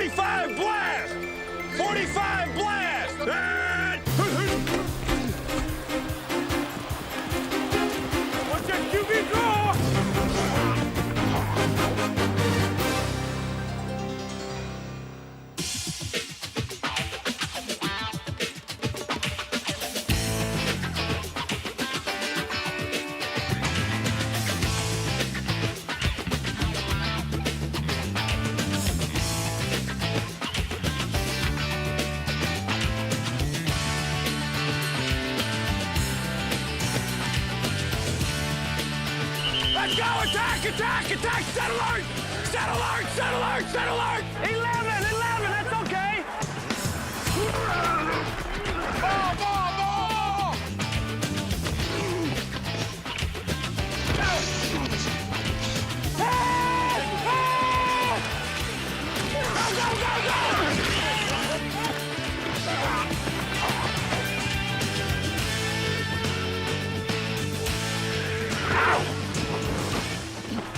45 blast! 45 blast! Watch that QB draw! Let's go! Attack! Attack! Attack! Set alert! Set alert! Set alert! Set alert! 11! 11! That's okay! Ball! Ball! Ball! Go! Go! Go! Go!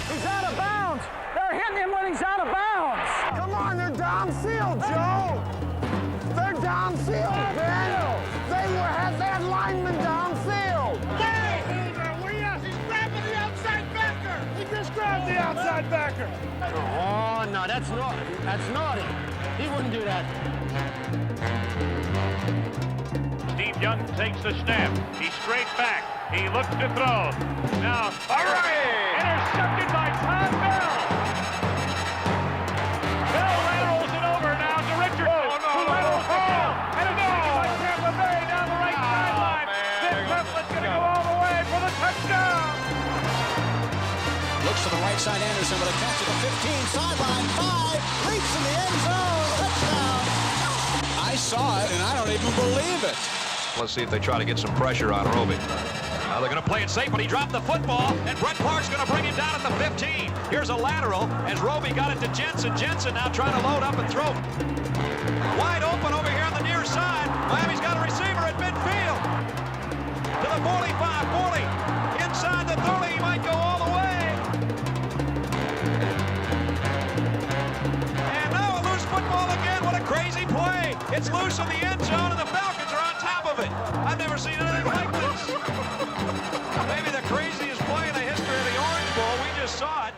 He's out of bounds. They're hitting him when he's out of bounds. Come on, they're downfield, Joe. They're downfield, Ben. They had linemen downfield. Hey, he's grabbing the outside backer. He just grabbed the outside backer. Oh, no, that's naughty. That's naughty. He wouldn't do that. Steve Young takes the snap. He's straight back. He looks to throw. Now, intercepted by Tom Bell. Bell laterals it over now to Richardson. Who laterals the ball. And it's taken by Tampa Bay down the right sideline. Vic Bethlett's going to go all the way for the touchdown. Looks to the right side, Anderson with a catch at the 15, sideline, 5, leaps in the end zone, touchdown. I saw it, and I don't even believe it. Let's see if they try to get some pressure on Roby. Now they're going to play it safe, but he dropped the football, and Brett Park's going to bring him down at the 15. Here's a lateral as Roby got it to Jensen. Jensen now trying to load up and throw. Wide open over here on the near side. Miami's got a receiver at midfield. To the 45, 40. Inside the 30, he might go all the way. And now a loose football again. What a crazy play. It's loose in the end zone, and the Falcons are on top of it. I've never seen anything like this. Maybe the craziest play in the history of the Orange Bowl. We just saw it.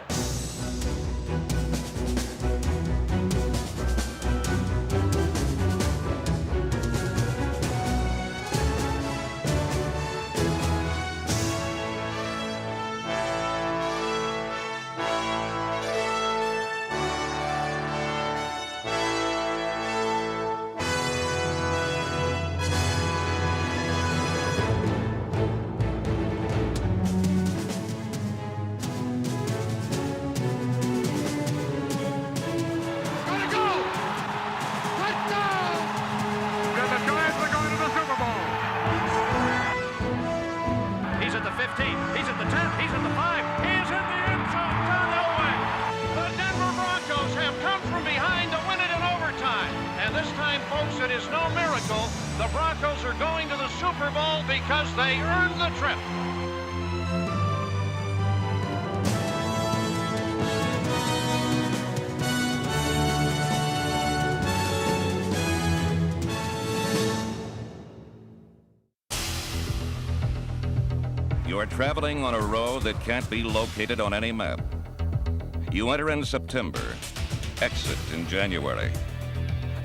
It is no miracle. The Broncos are going to the Super Bowl because they earned the trip. You are traveling on a road that can't be located on any map. You enter in September, exit in January.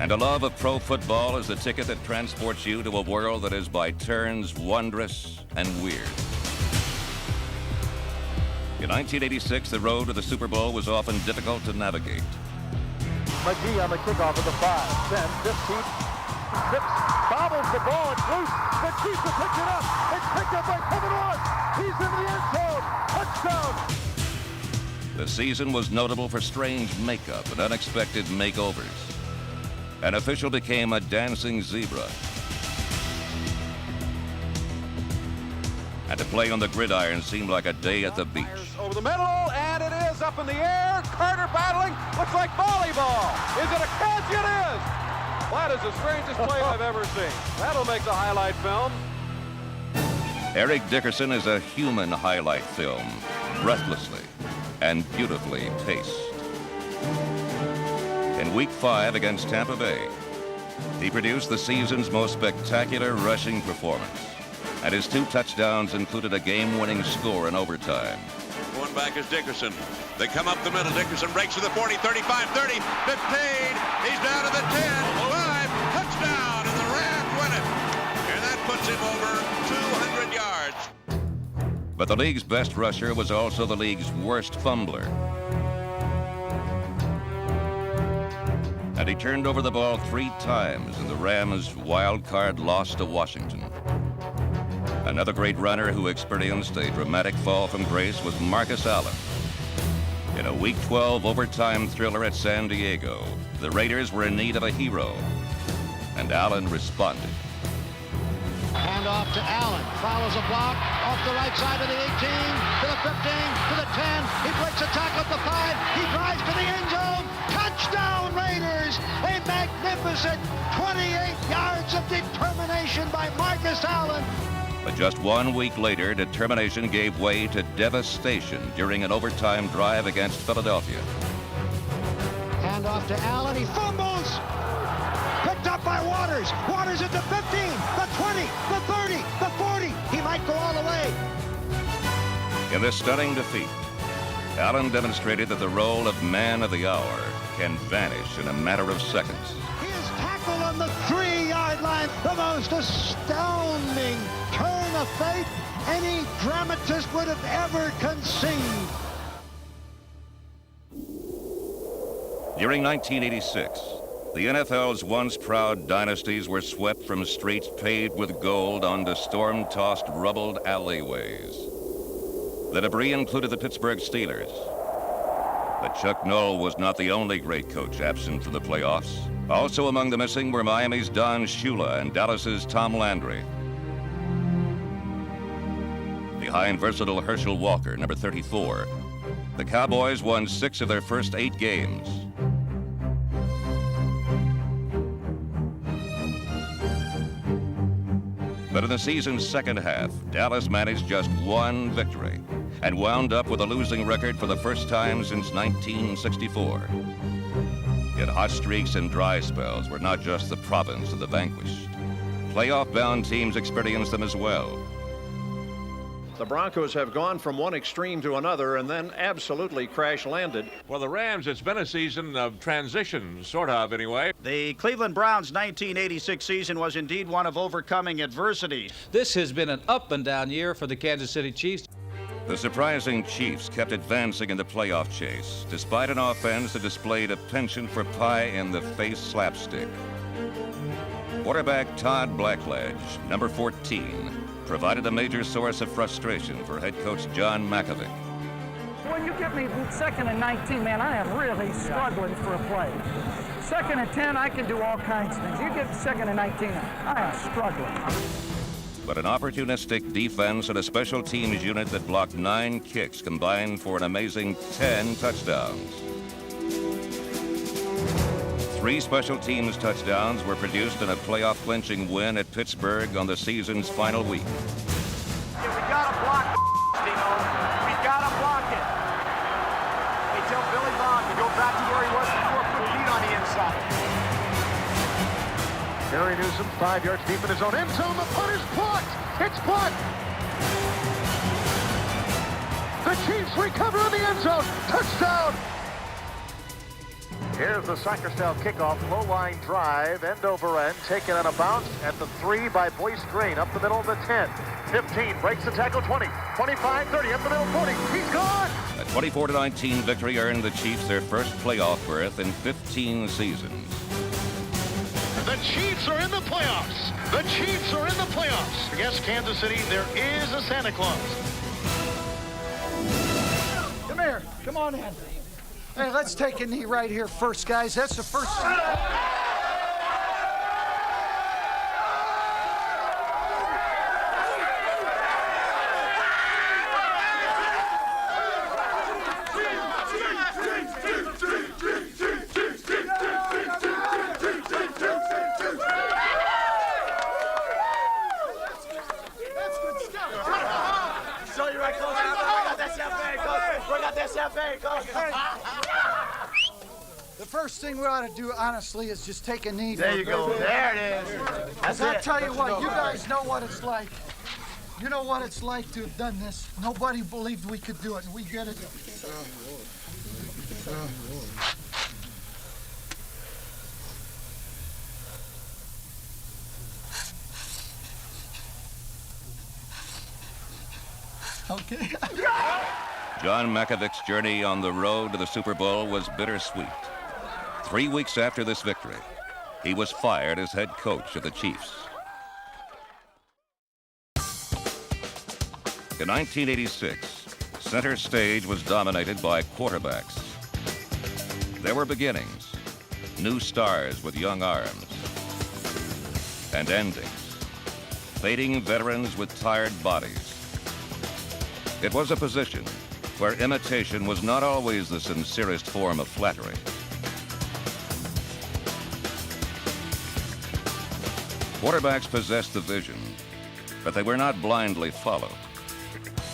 And a love of pro football is the ticket that transports you to a world that is by turns wondrous and weird. In 1986, the road to the Super Bowl was often difficult to navigate. McGee on the kickoff of the 5, 10, 15, zips, bobbles the ball, it's loose, the Chiefs will pick it up, it's picked up by Kevin Lawrence, he's in the end zone, touchdown! The season was notable for strange makeup and unexpected makeovers. An official became a dancing zebra. And to play on the gridiron seemed like a day at the beach. Over the middle, and it is up in the air. Carter battling. Looks like volleyball. Is it a catch? It is. That is the strangest play I've ever seen. That'll make the highlight film. Eric Dickerson is a human highlight film, breathlessly and beautifully paced. In Week 5 against Tampa Bay. He produced the season's most spectacular rushing performance, and his 2 touchdowns included a game-winning score in overtime. Going back is Dickerson. They come up the middle. Dickerson breaks to the 40, 35, 30, 15. He's down to the 10, 5, touchdown, and the Rams win it. And that puts him over 200 yards. But the league's best rusher was also the league's worst fumbler. And he turned over the ball 3 times in the Rams' wild card loss to Washington. Another great runner who experienced a dramatic fall from grace was Marcus Allen. In a Week 12 overtime thriller at San Diego, the Raiders were in need of a hero, and Allen responded. Hand off to Allen, follows a block, off the right side of the 18, to the 15, to the 10, he breaks a tackle at the 5, he drives to the end zone, touchdown Raiders! A magnificent 28 yards of determination by Marcus Allen. But just 1 week later, determination gave way to devastation during an overtime drive against Philadelphia. Hand off to Allen, he fumbles! Picked up by Waters. Waters at the 15, the 20, the 30, the 40. He might go all the way. In this stunning defeat, Allen demonstrated that the role of man of the hour can vanish in a matter of seconds. His tackle on the 3-yard line, the most astounding turn of fate any dramatist would have ever conceived. During 1986, the NFL's once proud dynasties were swept from streets paved with gold onto storm-tossed, rubbled alleyways. The debris included the Pittsburgh Steelers. But Chuck Noll was not the only great coach absent from the playoffs. Also among the missing were Miami's Don Shula and Dallas's Tom Landry. Behind versatile Herschel Walker, number 34, the Cowboys won 6 of their first 8 games. But in the season's second half, Dallas managed just 1 victory and wound up with a losing record for the first time since 1964. Yet hot streaks and dry spells were not just the province of the vanquished. Playoff-bound teams experienced them as well. The Broncos have gone from one extreme to another and then absolutely crash-landed. Well, the Rams, it's been a season of transition, sort of, anyway. The Cleveland Browns' 1986 season was indeed one of overcoming adversity. This has been an up-and-down year for the Kansas City Chiefs. The surprising Chiefs kept advancing in the playoff chase, despite an offense that displayed a penchant for pie-in-the-face slapstick. Quarterback Todd Blackledge, number 14, provided a major source of frustration for head coach John Mackovic. When you get me 2nd and 19, man, I am really struggling for a play. 2nd and 10, I can do all kinds of things. You get 2nd and 19, I am struggling. But an opportunistic defense and a special teams unit that blocked 9 kicks combined for an amazing 10 touchdowns. 3 special teams touchdowns were produced in a playoff-clinching win at Pittsburgh on the season's final week. Yeah, we gotta block Dino. We gotta block it. They tell Billy Bond to go back to where he was before, put feet on the inside. Gary Newsom, 5 yards deep in his own end zone. The punt is blocked. It's blocked. The Chiefs recover in the end zone. Touchdown. Here's the soccer-style kickoff, low-line drive, end over end, taken on a bounce at the 3 by Boyce Drain, up the middle of the 10. 15, breaks the tackle, 20, 25, 30, up the middle, 40, he's gone! A 24-19 victory earned the Chiefs their first playoff berth in 15 seasons. The Chiefs are in the playoffs! The Chiefs are in the playoffs! Against Kansas City, there is a Santa Claus. Come here, come on in. Hey, let's take a knee right here first, guys. That's the first. Show you right close. Bring out that champagne, coach. Bring out that champagne, coach. The first first thing we ought to do, honestly, is just take a knee. There you go. There it is. Because I tell you what, you guys know what it's like. You know what it's like to have done this. Nobody believed we could do it, and we did it. Okay. John Mackovic's journey on the road to the Super Bowl was bittersweet. 3 weeks after this victory, he was fired as head coach of the Chiefs. In 1986, center stage was dominated by quarterbacks. There were beginnings, new stars with young arms, and endings, fading veterans with tired bodies. It was a position where imitation was not always the sincerest form of flattery. Quarterbacks possessed the vision, but they were not blindly followed.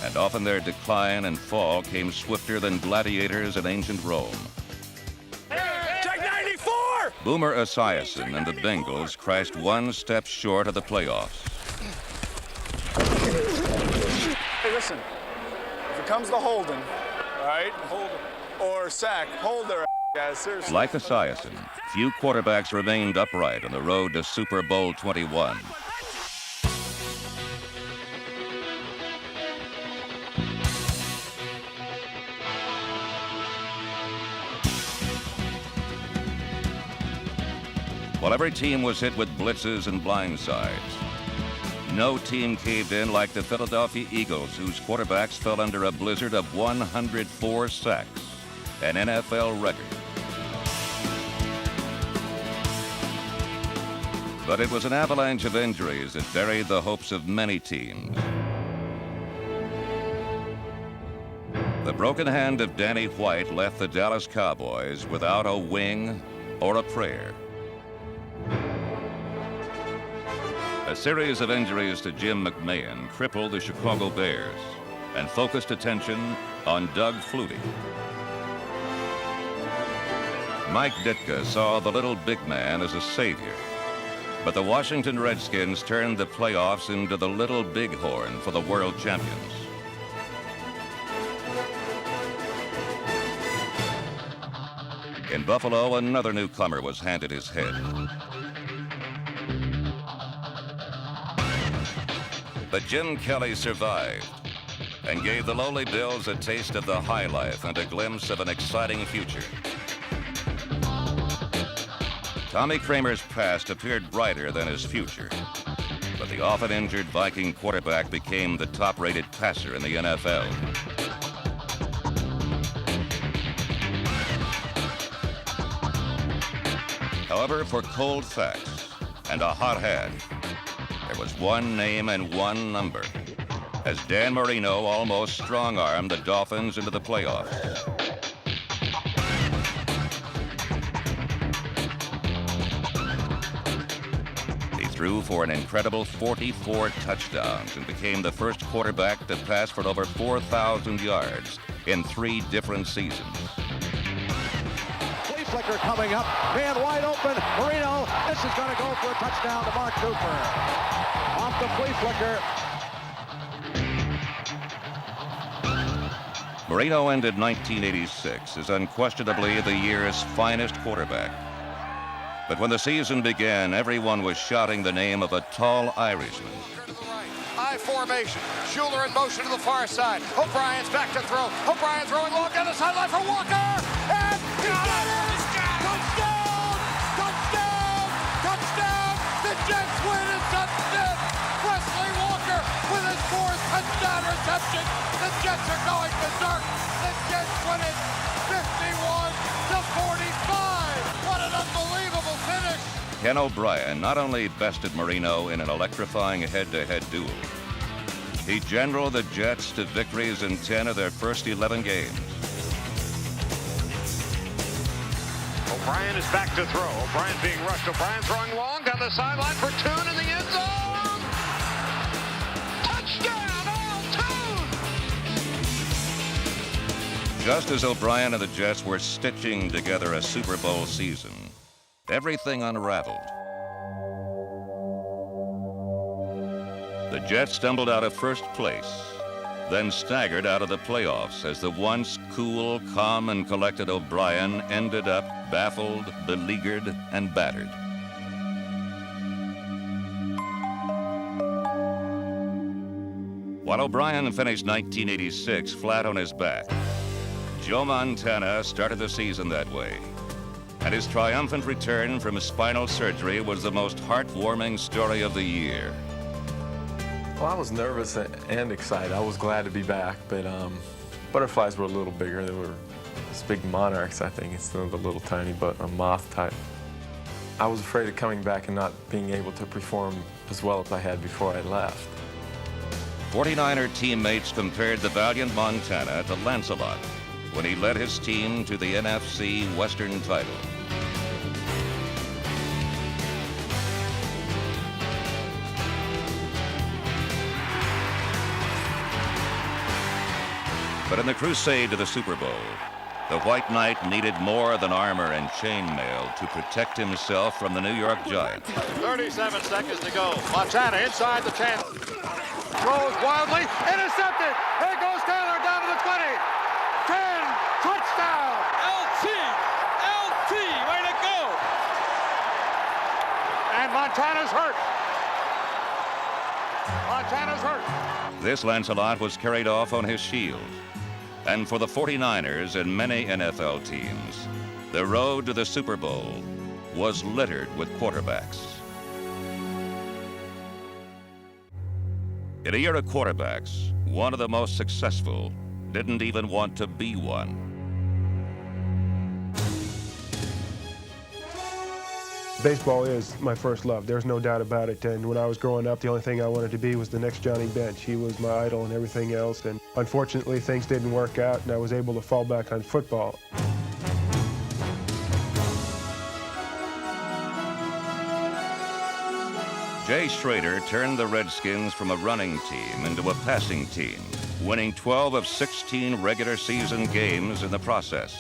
And often their decline and fall came swifter than gladiators in ancient Rome. Check 94! Boomer Esiason and the Bengals crashed one step short of the playoffs. Hey, listen. If it comes to holding, all right, hold or sack, hold their guys, seriously. Like Esiason, few quarterbacks remained upright on the road to Super Bowl 21. While every team was hit with blitzes and blindsides, no team caved in like the Philadelphia Eagles, whose quarterbacks fell under a blizzard of 104 sacks, an NFL record. But it was an avalanche of injuries that buried the hopes of many teams. The broken hand of Danny White left the Dallas Cowboys without a wing or a prayer. A series of injuries to Jim McMahon crippled the Chicago Bears and focused attention on Doug Flutie. Mike Ditka saw the little big man as a savior, but the Washington Redskins turned the playoffs into the little bighorn for the world champions. In Buffalo, another newcomer was handed his head. But Jim Kelly survived and gave the lowly Bills a taste of the high life and a glimpse of an exciting future. Tommy Kramer's past appeared brighter than his future, but the often injured Viking quarterback became the top-rated passer in the NFL. However, for cold facts and a hot hand, there was one name and one number, as Dan Marino almost strong-armed the Dolphins into the playoffs. He threw for an incredible 44 touchdowns and became the first quarterback to pass for over 4,000 yards in 3 different seasons. Flicker coming up, man wide open, Marino, this is going to go for a touchdown to Mark Cooper. Off the flea flicker. Marino ended 1986 as unquestionably the year's finest quarterback. But when the season began, everyone was shouting the name of a tall Irishman. I formation. Schuler in motion to the far side. O'Brien's back to throw. O'Brien throwing long down the sideline for Walker. And he got it! Touchdown! Touchdown! Touchdown! The Jets win at touchdown! Wesley Walker with his 4th touchdown reception. The Jets are going berserk. The Jets win it 51-45. What an unbelievable finish! Ken O'Brien not only bested Marino in an electrifying head-to-head duel, he generaled the Jets to victories in 10 of their first 11 games. O'Brien is back to throw. O'Brien being rushed. O'Brien throwing long down the sideline for Toon in the end zone. Touchdown, Al Toon! Just as O'Brien and the Jets were stitching together a Super Bowl season, everything unraveled. The Jets stumbled out of first place, then staggered out of the playoffs as the once cool, calm, and collected O'Brien ended up baffled, beleaguered, and battered. While O'Brien finished 1986 flat on his back, Joe Montana started the season that way, and his triumphant return from spinal surgery was the most heartwarming story of the year. Well, I was nervous and excited. I was glad to be back, but butterflies were a little bigger. They were these big monarchs, I think, instead of the little tiny moth type. I was afraid of coming back and not being able to perform as well as I had before I left. 49er teammates compared the valiant Montana to Lancelot when he led his team to the NFC Western title. But in the crusade to the Super Bowl, the White Knight needed more than armor and chainmail to protect himself from the New York Giants. 37 seconds to go. Montana inside the 10. Throws wildly. Intercepted. Here goes Taylor down to the 20. 10. Touchdown. LT. Way to go. And Montana's hurt. This Lancelot was carried off on his shield. And for the 49ers and many NFL teams, the road to the Super Bowl was littered with quarterbacks. In a year of quarterbacks, one of the most successful didn't even want to be one. Baseball is my first love. There's no doubt about it. And when I was growing up, the only thing I wanted to be was the next Johnny Bench. He was my idol and everything else. And unfortunately, things didn't work out, and I was able to fall back on football. Jay Schroeder turned the Redskins from a running team into a passing team, winning 12 of 16 regular season games in the process.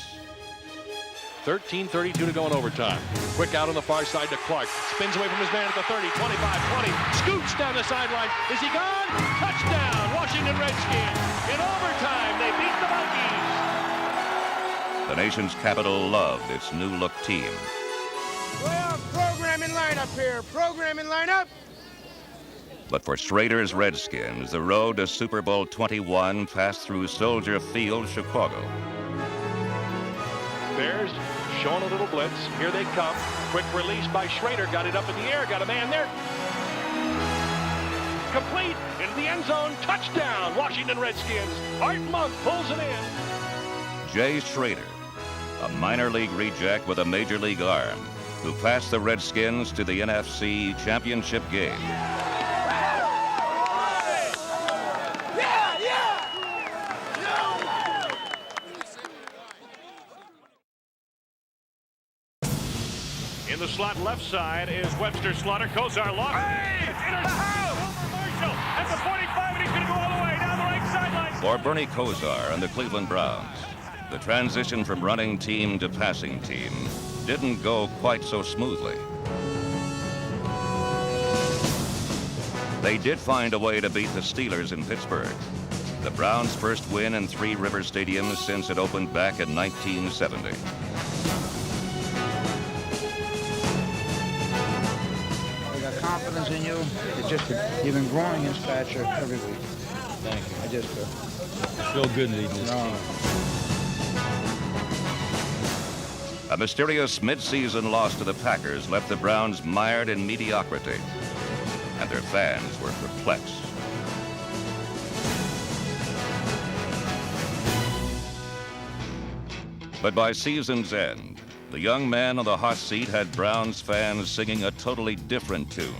13:32 to go in overtime. Quick out on the far side to Clark. Spins away from his man at the 30, 25, 20. Scoots down the sideline. Is he gone? Touchdown, Washington Redskins. In overtime, they beat the Monkeys. The nation's capital loved its new-look team. Well, programming lineup here. Programming lineup. But for Schrader's Redskins, the road to Super Bowl 21 passed through Soldier Field, Chicago. Bears showing a little blitz. Here they come. Quick release by Schrader. Got it up in the air. Got a man there. Complete into the end zone. Touchdown, Washington Redskins. Art Monk pulls it in. Jay Schrader, a minor league reject with a major league arm, who passed the Redskins to the NFC Championship game. In the slot left side is Webster Slaughter. Kozar lost. Hey! Into the house! Over Marshall at the 45, and he's going to go all the way down the right sideline. For Bernie Kosar and the Cleveland Browns, the transition from running team to passing team didn't go quite so smoothly. They did find a way to beat the Steelers in Pittsburgh, the Browns' first win in Three River Stadium since it opened back in 1970. Confidence in you. You've been growing in stature every week. Thank you. I just feel good leading this team. A mysterious mid-season loss to the Packers left the Browns mired in mediocrity, and their fans were perplexed. But by season's end, the young man on the hot seat had Browns fans singing a totally different tune.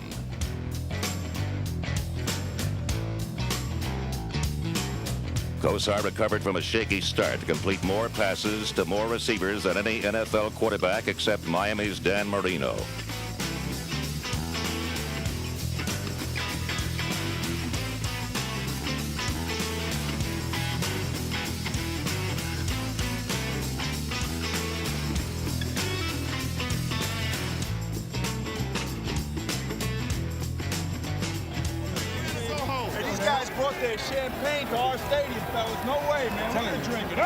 Kosar recovered from a shaky start to complete more passes to more receivers than any NFL quarterback except Miami's Dan Marino. champagne to our stadium, fellas. No way, man. We're gonna drink it.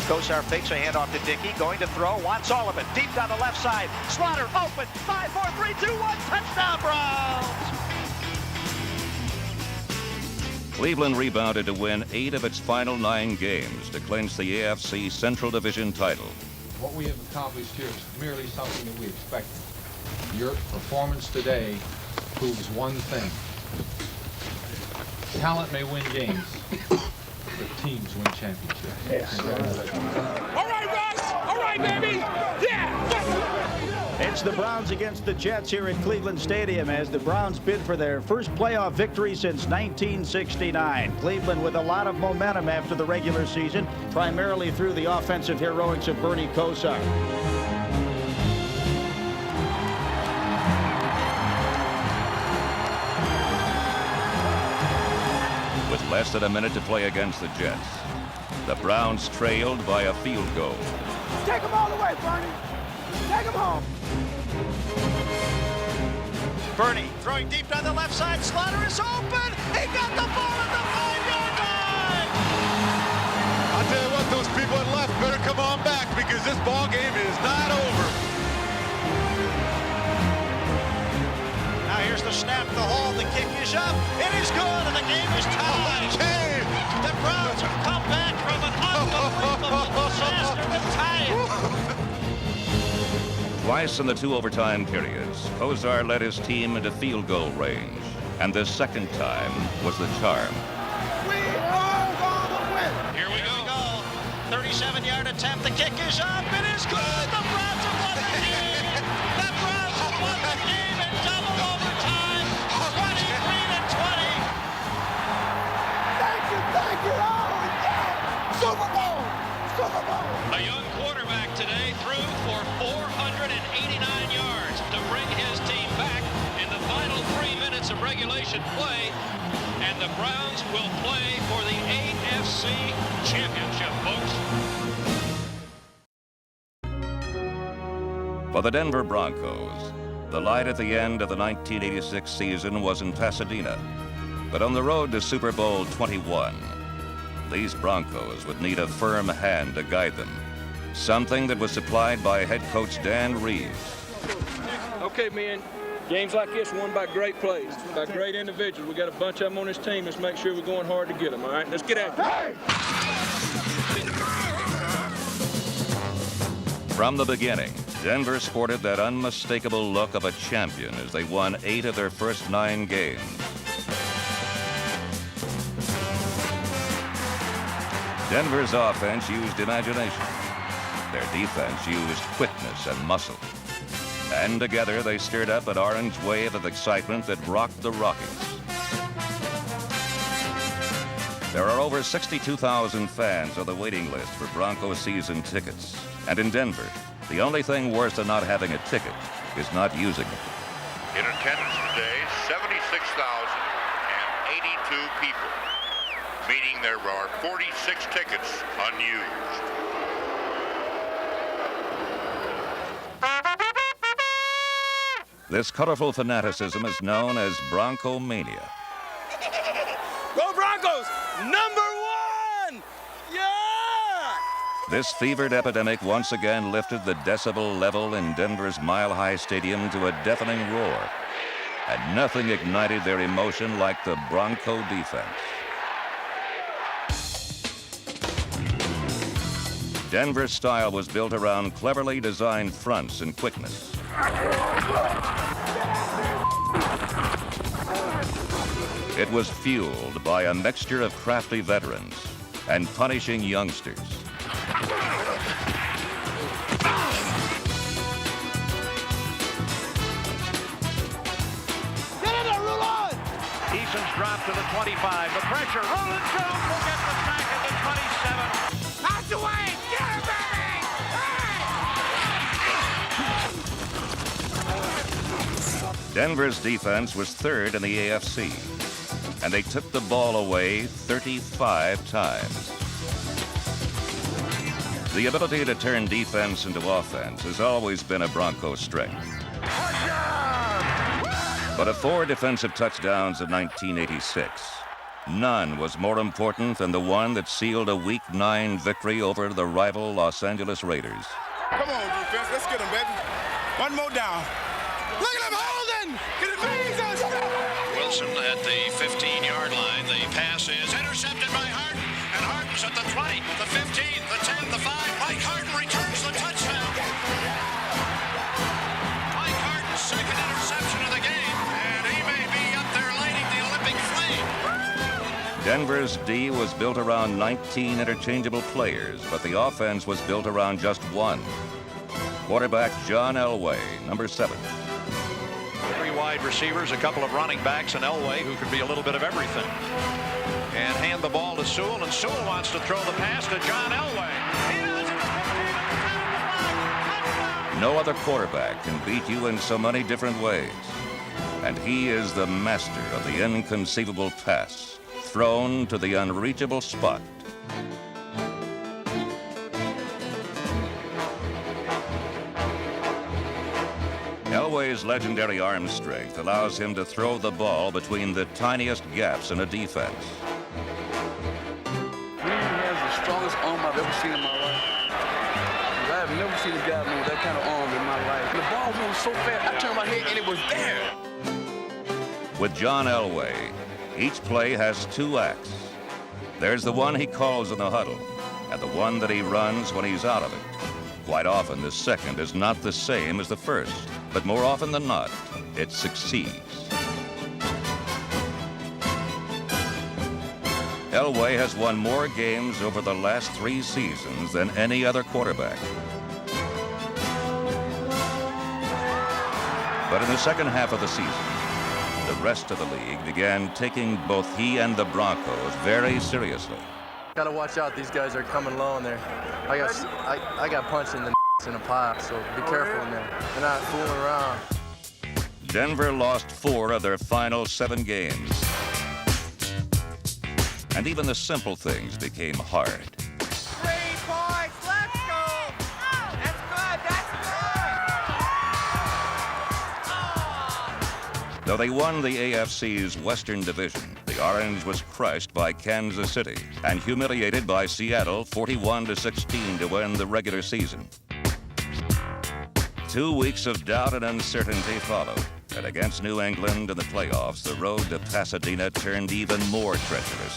Kosar fakes a handoff to Dickey, going to throw, wants all of it, deep down the left side. Slaughter open, 5, 4, 3, 2, 1, touchdown Browns! Cleveland rebounded to win 8 of its final 9 games to clinch the AFC Central Division title. What we have accomplished here is merely something that we expected. Your performance today proves one thing. Talent may win games, but teams win championships. Yes. All right, Russ! All right, baby! Yeah! It's the Browns against the Jets here at Cleveland Stadium as the Browns bid for their first playoff victory since 1969. Cleveland with a lot of momentum after the regular season, primarily through the offensive heroics of Bernie Kosar. With less than a minute to play against the Jets, the Browns trailed by a field goal. Take them all the way, Bernie. Take them home. Bernie throwing deep down the left side. Slaughter is open. He got the ball at the 5-yard line. I'll tell you what, those people at left better come on back because this ball game is not over. Now here's the snap, the hold, the kick is up. It is good, and the game is tied. The Browns have come back from an unbelievable disaster to tie it. Twice in the 2 overtime periods, Kosar led his team into field goal range, and the second time was the charm. We are going to win. Here we go. 37-yard attempt. The kick is up. It is good. The Browns have won the game. The Browns have won the game in double overtime. 23-20. Thank you. Oh, yeah. Super Bowl. A young quarterback today threw for 489 yards to bring his team back in the final 3 minutes of regulation play, and the Browns will play for the AFC Championship, folks. For the Denver Broncos, the light at the end of the 1986 season was in Pasadena, but on the road to Super Bowl 21, these Broncos would need a firm hand to guide them, something that was supplied by head coach Dan Reeves. Okay, man. Games like this won by great plays, by great individuals. We got a bunch of them on this team. Let's make sure we're going hard to get them, all right? Let's get after it. From the beginning, Denver sported that unmistakable look of a champion as they won 8 of their first 9 games. Denver's offense used imagination. Their defense used quickness and muscle. And together they stirred up an orange wave of excitement that rocked the Rockies. There are over 62,000 fans on the waiting list for Broncos season tickets. And in Denver, the only thing worse than not having a ticket is not using it. In attendance today, 76,082 people, meaning there are 46 tickets unused. This colorful fanaticism is known as Bronco-mania. Go Broncos! #1! Yeah! This fevered epidemic once again lifted the decibel level in Denver's Mile High Stadium to a deafening roar. And nothing ignited their emotion like the Bronco defense. Denver's style was built around cleverly designed fronts and quickness. It was fueled by a mixture of crafty veterans and punishing youngsters. Eason's dropped to the 25. The pressure. Roland Jones will get the sack at the 27. Out the way! Get him, baby! Denver's defense was third in the AFC, and they took the ball away 35 times. The ability to turn defense into offense has always been a Bronco strength. But of 4 defensive touchdowns in 1986, None was more important than the one that sealed a Week 9 victory over the rival Los Angeles Raiders. Come on, defense. Let's get him, baby. One more down. Look at him holding. Jesus. Wilson at the 15-yard line. The pass is intercepted by Harden, and Harden's at the 20, the 15, the 10, the 5. Mike Harden returns the touchdown. Mike Harden's second interception of the game, and he may be up there lighting the Olympic flame. Denver's D was built around 19 interchangeable players, but the offense was built around just one. Quarterback John Elway, number 7. 3 wide receivers, a couple of running backs, and Elway, who could be a little bit of everything. And hand the ball to Sewell, and Sewell wants to throw the pass to John Elway. He does it. No other quarterback can beat you in so many different ways. And he is the master of the inconceivable pass, thrown to the unreachable spot. Elway's legendary arm strength allows him to throw the ball between the tiniest gaps in a defense. He has the strongest arm I've ever seen in my life. I have never seen a guy move that kind of arm in my life. The ball moved so fast, I turned my head and it was there. With John Elway, each play has 2 acts. There's the one he calls in the huddle, and the one that he runs when he's out of it. Quite often, the second is not the same as the first, but more often than not, it succeeds. Elway has won more games over the last 3 seasons than any other quarterback. But in the second half of the season, the rest of the league began taking both he and the Broncos very seriously. Gotta watch out, these guys are coming low in there. I got punched in the in a pop, so be careful in there. They're not fooling around. Denver lost 4 of their final 7 games. And even the simple things became hard. 3 points. Let's go. That's good. That's good. Though they won the AFC's Western Division, the Orange was crushed by Kansas City and humiliated by Seattle 41-16 to win the regular season. 2 weeks of doubt and uncertainty followed, and against New England in the playoffs, the road to Pasadena turned even more treacherous.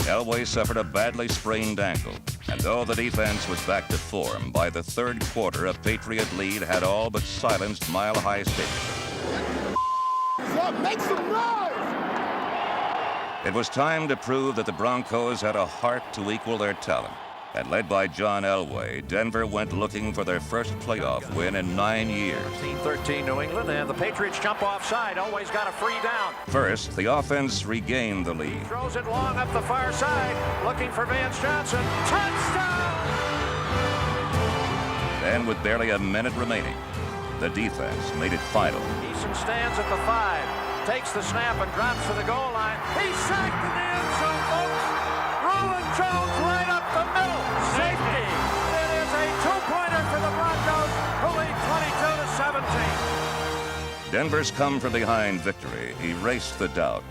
Elway suffered a badly sprained ankle, and though the defense was back to form, by the 3rd quarter, a Patriot lead had all but silenced Mile High Stadium. Make some noise! It was time to prove that the Broncos had a heart to equal their talent. And led by John Elway, Denver went looking for their first playoff win in 9 years. 13 New England, and the Patriots jump offside. Elway's got a free down. First, the offense regained the lead. Throws it long up the far side, looking for Vance Johnson. Touchdown! Then, with barely a minute remaining, the defense made it final. Eason stands at the 5, takes the snap and drops to the goal line. He's sacked in the end zone, folks. Roland Jones right up the middle. Safety. It is a 2-pointer for the Broncos, who lead 22-17. Denver's come-from-behind victory erased the doubt,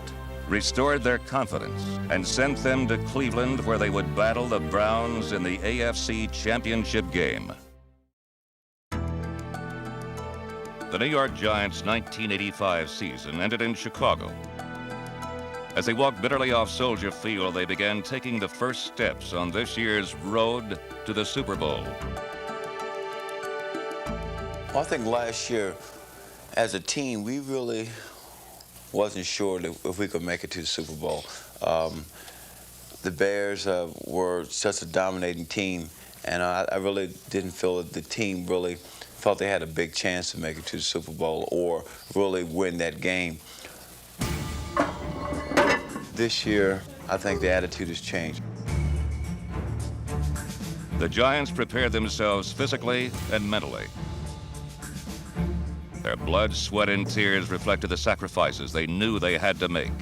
restored their confidence, and sent them to Cleveland, where they would battle the Browns in the AFC Championship game. The New York Giants' 1985 season ended in Chicago. As they walked bitterly off Soldier Field, they began taking the first steps on this year's road to the Super Bowl. Well, I think last year, as a team, we really wasn't sure if we could make it to the Super Bowl. The Bears were such a dominating team, and I really didn't feel that the team really felt they had a big chance to make it to the Super Bowl or really win that game. This year, I think the attitude has changed. The Giants prepared themselves physically and mentally. Their blood, sweat, and tears reflected the sacrifices they knew they had to make.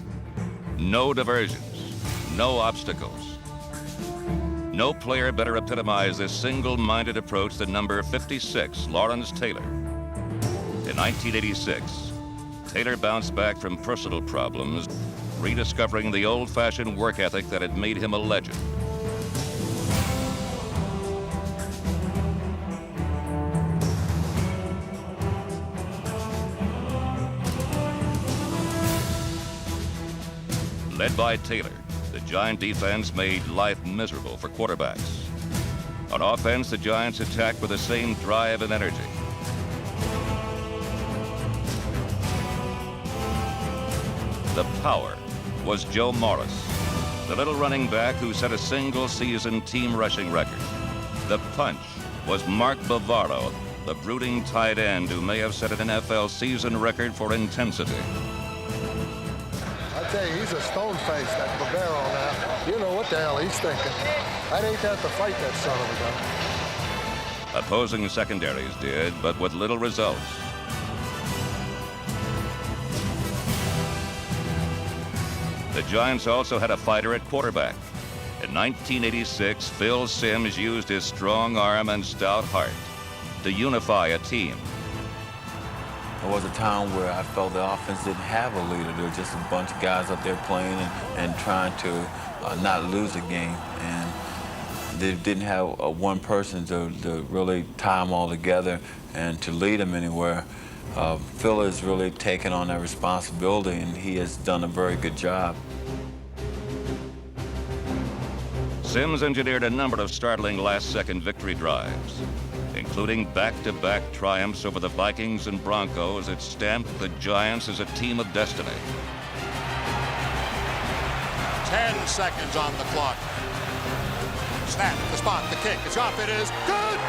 No diversions, no obstacles. No player better epitomized this single-minded approach than number 56, Lawrence Taylor. In 1986, Taylor bounced back from personal problems, rediscovering the old-fashioned work ethic that had made him a legend. Led by Taylor, the Giant defense made life miserable for quarterbacks. On offense, the Giants attacked with the same drive and energy. The power was Joe Morris, the little running back who set a single-season team rushing record. The punch was Mark Bavaro, the brooding tight end who may have set an NFL season record for intensity. I tell you, he's a stone-faced, that Bavaro now. You know what the hell he's thinking. I'd hate to have to fight that son of a gun. Opposing secondaries did, but with little results. The Giants also had a fighter at quarterback. In 1986, Phil Simms used his strong arm and stout heart to unify a team. There was a time where I felt the offense didn't have a leader. There was just a bunch of guys up there playing and trying to not lose a game. And they didn't have one person to really tie them all together and to lead them anywhere. Phil has really taken on that responsibility, and he has done a very good job. Simms engineered a number of startling last-second victory drives, including back-to-back triumphs over the Vikings and Broncos that stamped the Giants as a team of destiny. 10 seconds on the clock. Snap, the spot, the kick, it's off, it is good!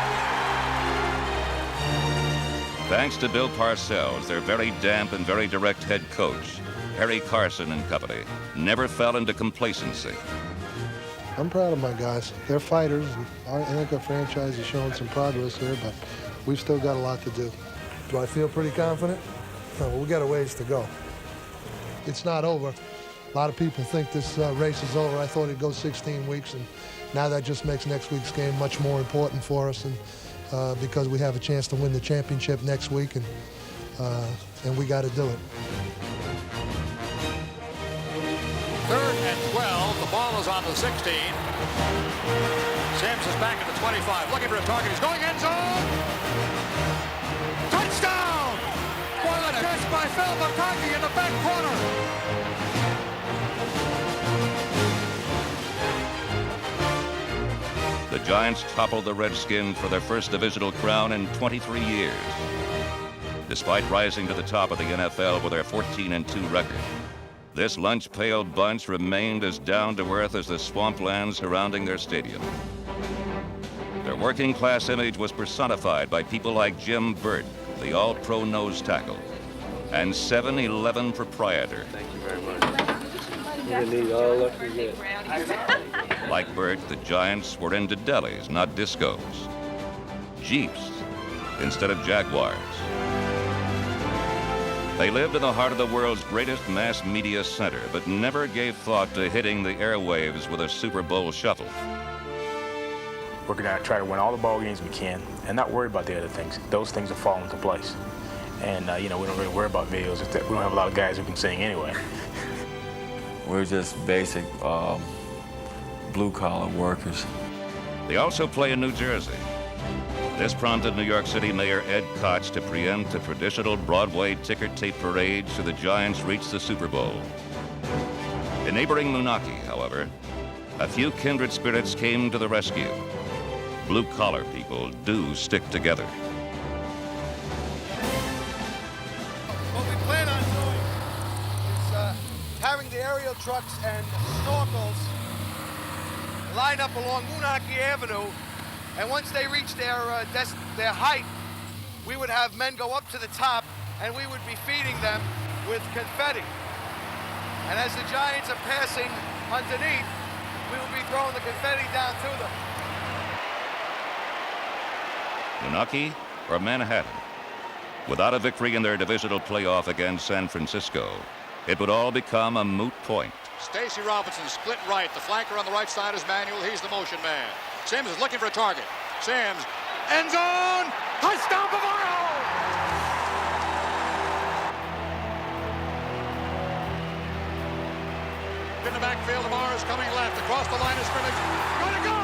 Thanks to Bill Parcells, their very damp and very direct head coach, Harry Carson and company, never fell into complacency. I'm proud of my guys. They're fighters. I think our franchise is showing some progress here, but we've still got a lot to do. Do I feel pretty confident? No, we got a ways to go. It's not over. A lot of people think this race is over. I thought it'd go 16 weeks, and now that just makes next week's game much more important for us, and because we have a chance to win the championship next week, and we got to do it. 3rd and 12, the ball is on the 16. Simms is back at the 25, looking for a target. He's going end zone. Touchdown! What a catch by Phil McCarthy in the back corner. The Giants toppled the Redskins for their first divisional crown in 23 years. Despite rising to the top of the NFL with their 14-2 record, this lunch pail bunch remained as down-to-earth as the swampland surrounding their stadium. Their working-class image was personified by people like Jim Burt, the all-pro nose tackle, and 7-Eleven proprietor. Thank you very much. You need all luck you get. Like Burt, the Giants were into delis, not discos. Jeeps instead of Jaguars. They lived in the heart of the world's greatest mass media center, but never gave thought to hitting the airwaves with a Super Bowl shuffle. We're going to try to win all the ball games we can and not worry about the other things. Those things will fall into place. And, we don't really worry about videos. We don't have a lot of guys who can sing anyway. We're just basic blue-collar workers. They also play in New Jersey. This prompted New York City Mayor Ed Koch to preempt a traditional Broadway ticker tape parade so the Giants reached the Super Bowl. In neighboring Moonachie, however, a few kindred spirits came to the rescue. Blue-collar people do stick together. What we plan on doing is having the aerial trucks and snorkels line up along Moonachie Avenue. And once they reach their height, we would have men go up to the top, and we would be feeding them with confetti. And as the Giants are passing underneath, we will be throwing the confetti down to them. Moonachie or Manhattan? Without a victory in their divisional playoff against San Francisco, it would all become a moot point. Stacy Robinson split right. The flanker on the right side is Manuel. He's the motion man. Simms is looking for a target. Simms, end zone, touchdown Bavaro! backfield. Lamar is coming left. Across the line of scrimmage. Going to go!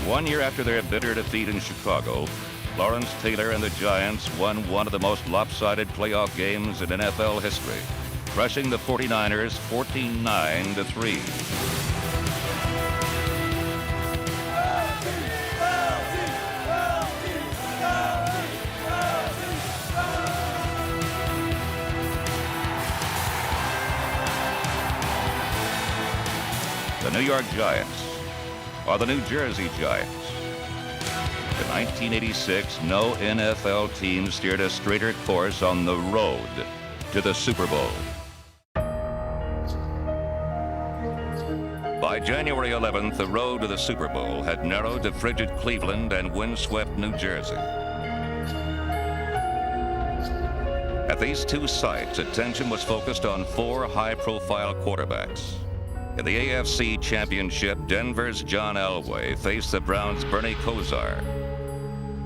One year after their bitter defeat in Chicago, Lawrence Taylor and the Giants won one of the most lopsided playoff games in NFL history, crushing the 49ers 14-9-3. The New York Giants are the New Jersey Giants. In 1986, no NFL team steered a straighter course on the road to the Super Bowl. By January 11th, the road to the Super Bowl had narrowed to frigid Cleveland and windswept New Jersey. At these two sites, attention was focused on four high-profile quarterbacks. In the AFC Championship, Denver's John Elway faced the Browns' Bernie Kosar,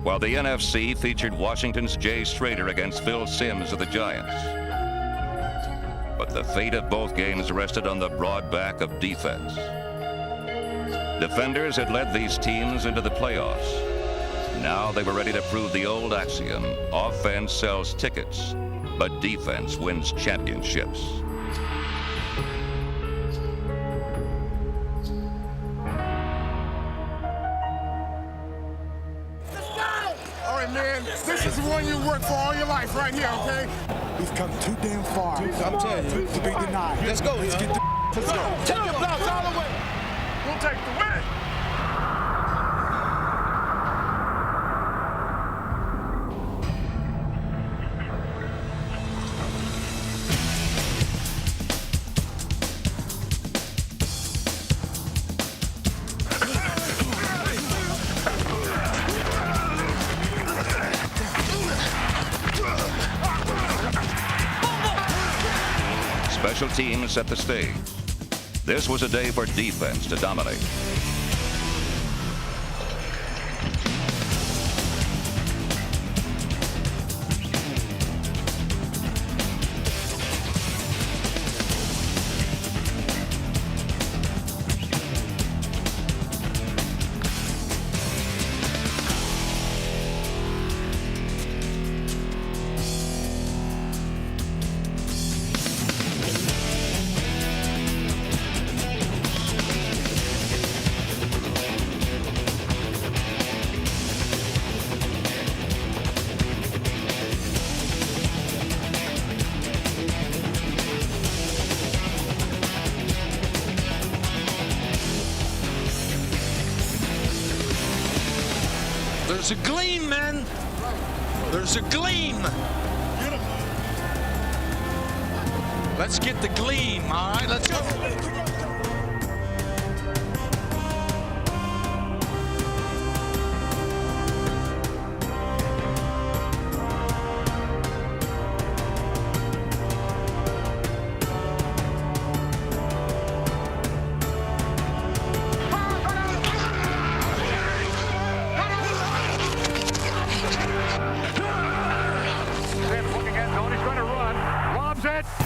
while the NFC featured Washington's Jay Schroeder against Phil Simms of the Giants. But the fate of both games rested on the broad back of defense. Defenders had led these teams into the playoffs. Now they were ready to prove the old axiom: offense sells tickets, but defense wins championships. Man, this is the one you work for all your life right here, okay? We've come too damn far. I'm telling you, to be denied. Let's go. Let's get the let's go. Take your blouse all the way. We'll take the win. Special teams set the stage. This was a day for defense to dominate. There's a gleam, man. There's a gleam. Let's get the gleam, all right? Let's go.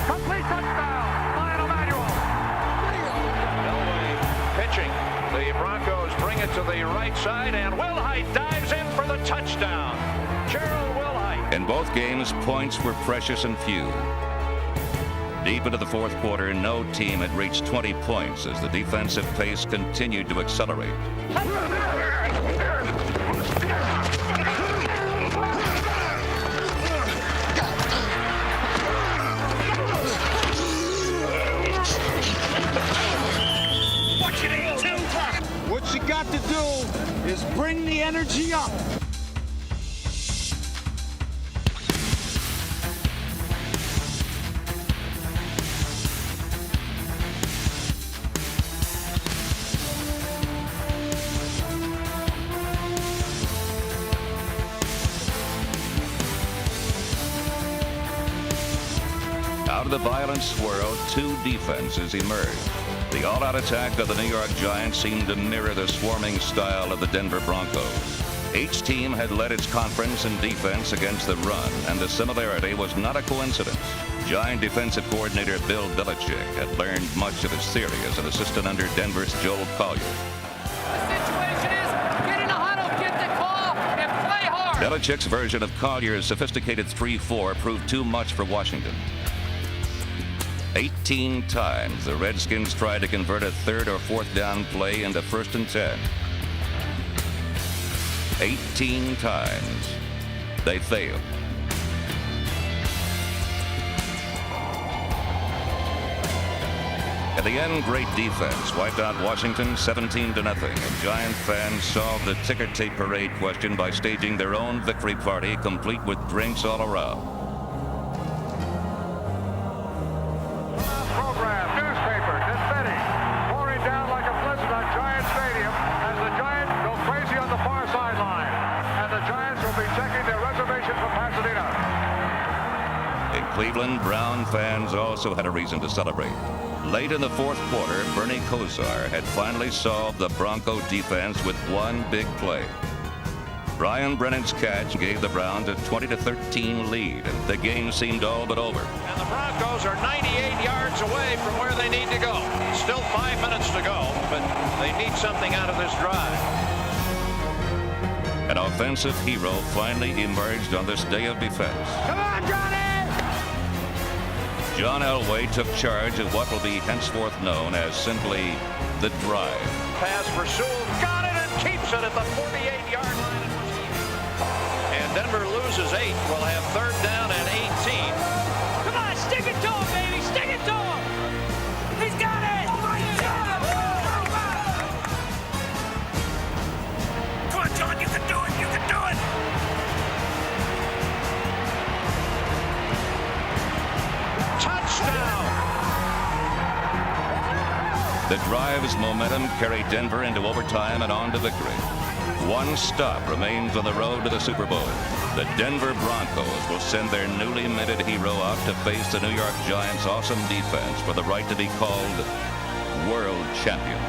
Complete touchdown, Lionel Manuel. Elway pitching. The Broncos bring it to the right side, and Wilhite dives in for the touchdown. Gerald Wilhite. In both games, points were precious and few. Deep into the fourth quarter, no team had reached 20 points as the defensive pace continued to accelerate. What you got to do is bring the energy up. Out of the violent swirl, two defenses emerged. The all-out attack of the New York Giants seemed to mirror the swarming style of the Denver Broncos. Each team had led its conference in defense against the run, and the similarity was not a coincidence. Giant defensive coordinator Bill Belichick had learned much of his theory as an assistant under Denver's Joel Collier. The situation is get in a huddle, get the call, and play hard. Belichick's version of Collier's sophisticated 3-4 proved too much for Washington. 18 times the Redskins tried to convert a third or fourth down play into 1st and 10. 18 times they failed. At the end, great defense wiped out Washington 17-0, and Giant fans solved the ticker tape parade question by staging their own victory party, complete with drinks all around. Program, newspaper, confetti, pouring down like a blizzard on Giant Stadium as the Giants go crazy on the far sideline. And the Giants will be checking their reservation for Pasadena. In Cleveland, Brown fans also had a reason to celebrate. Late in the fourth quarter, Bernie Kosar had finally solved the Bronco defense with one big play. Brian Brennan's catch gave the Browns a 20-13 lead, and the game seemed all but over. And the Broncos are 98 yards away from where they need to go. Still 5 minutes to go, but they need something out of this drive. An offensive hero finally emerged on this day of defense. Come on, Johnny! John Elway took charge of what will be henceforth known as simply the drive. Pass for Sewell, got it and keeps it at the 48-yard line. And Denver loses 8. Will have 3rd down and 18. Come on, stick it to him, baby, stick it to him. He's got it. Oh my God! Come on, John, you can do it, you can do it. Touchdown! The drive's momentum carried Denver into overtime and on to victory. One stop remains on the road to the Super Bowl. The Denver Broncos will send their newly minted hero out to face the New York Giants' awesome defense for the right to be called world champions.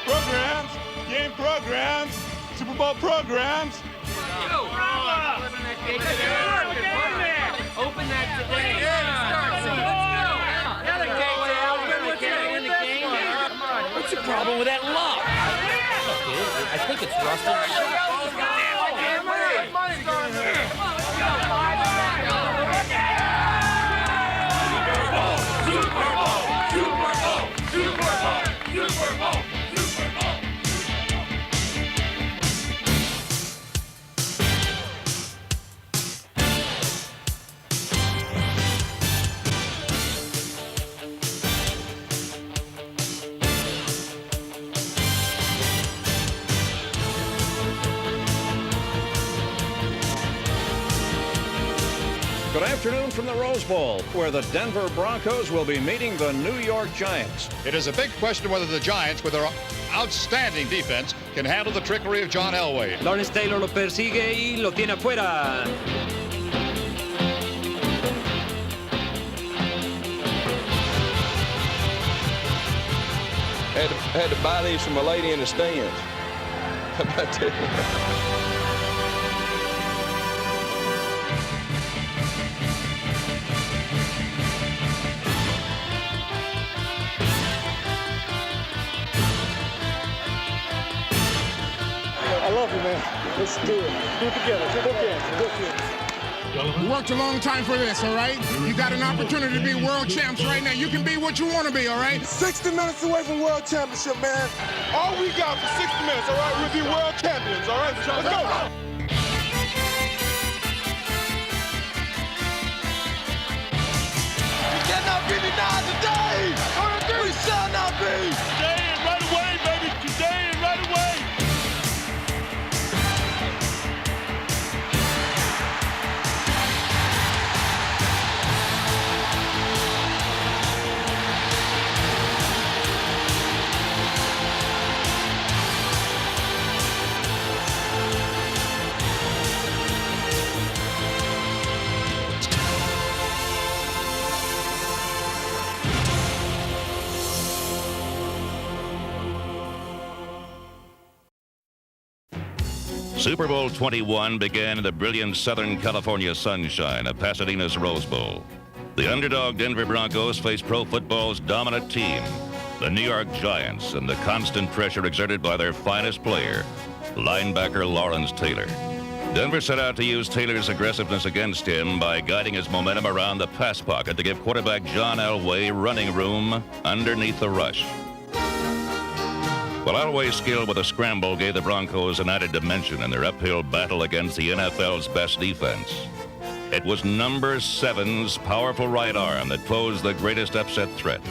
Programs, game programs, Super Bowl programs. Open that today. What's the problem with that lock? I think it's rusted. Good afternoon from the Rose Bowl, where the Denver Broncos will be meeting the New York Giants. It is a big question whether the Giants, with their outstanding defense, can handle the trickery of John Elway. Lawrence Taylor lo persigue y lo tiene afuera. Had to buy these from a lady in the stands. How about that? I love you, man. Let's do it. Do it together. Good kids. We worked a long time for this, all right? You got an opportunity to be world champs right now. You can be what you want to be, all right? 60 minutes away from world championship, man. All we got for 60 minutes, all right? We'll be world champions, all right? Let's go. You cannot beat the Super Bowl 21 began in the brilliant Southern California sunshine of Pasadena's Rose Bowl. The underdog Denver Broncos faced pro football's dominant team, the New York Giants, and the constant pressure exerted by their finest player, linebacker Lawrence Taylor. Denver set out to use Taylor's aggressiveness against him by guiding his momentum around the pass pocket to give quarterback John Elway running room underneath the rush. Well, Elway's skill with a scramble gave the Broncos an added dimension in their uphill battle against the NFL's best defense. It was number 7's powerful right arm that posed the greatest upset threat.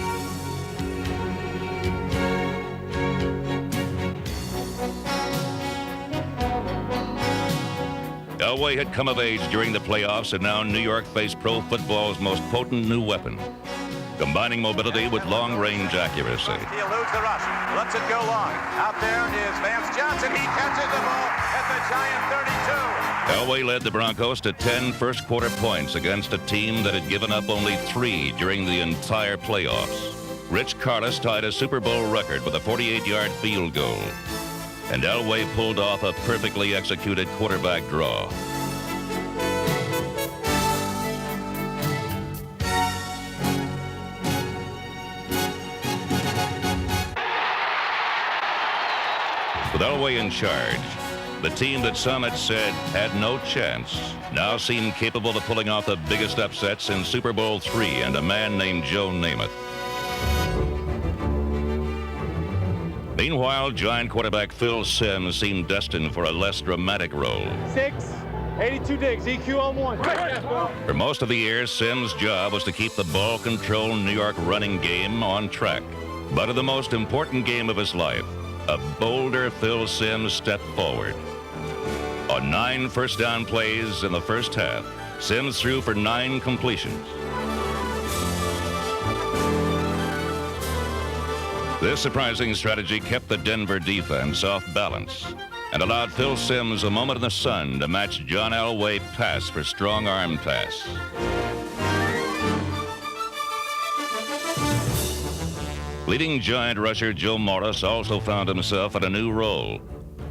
Elway had come of age during the playoffs, and now New York faced pro football's most potent new weapon, combining mobility with long-range accuracy. He eludes the rush, lets it go long. Out there is Vance Johnson. He catches the ball at the Giant 32. Elway led the Broncos to 10 first-quarter points against a team that had given up only 3 during the entire playoffs. Rich Karlis tied a Super Bowl record with a 48-yard field goal, and Elway pulled off a perfectly executed quarterback draw. With Elway in charge, the team that some had said had no chance now seemed capable of pulling off the biggest upsets in Super Bowl III and a man named Joe Namath. Meanwhile, Giant quarterback Phil Simms seemed destined for a less dramatic role. 6, 82 digs, EQ on 1. For most of the year, Simms' job was to keep the ball-controlled New York running game on track. But in the most important game of his life, a bolder Phil Simms stepped forward. On 9 first-down plays in the first half, Simms threw for 9 completions. This surprising strategy kept the Denver defense off balance and allowed Phil Simms a moment in the sun to match John Elway pass for strong arm pass. Leading Giant rusher Joe Morris also found himself in a new role,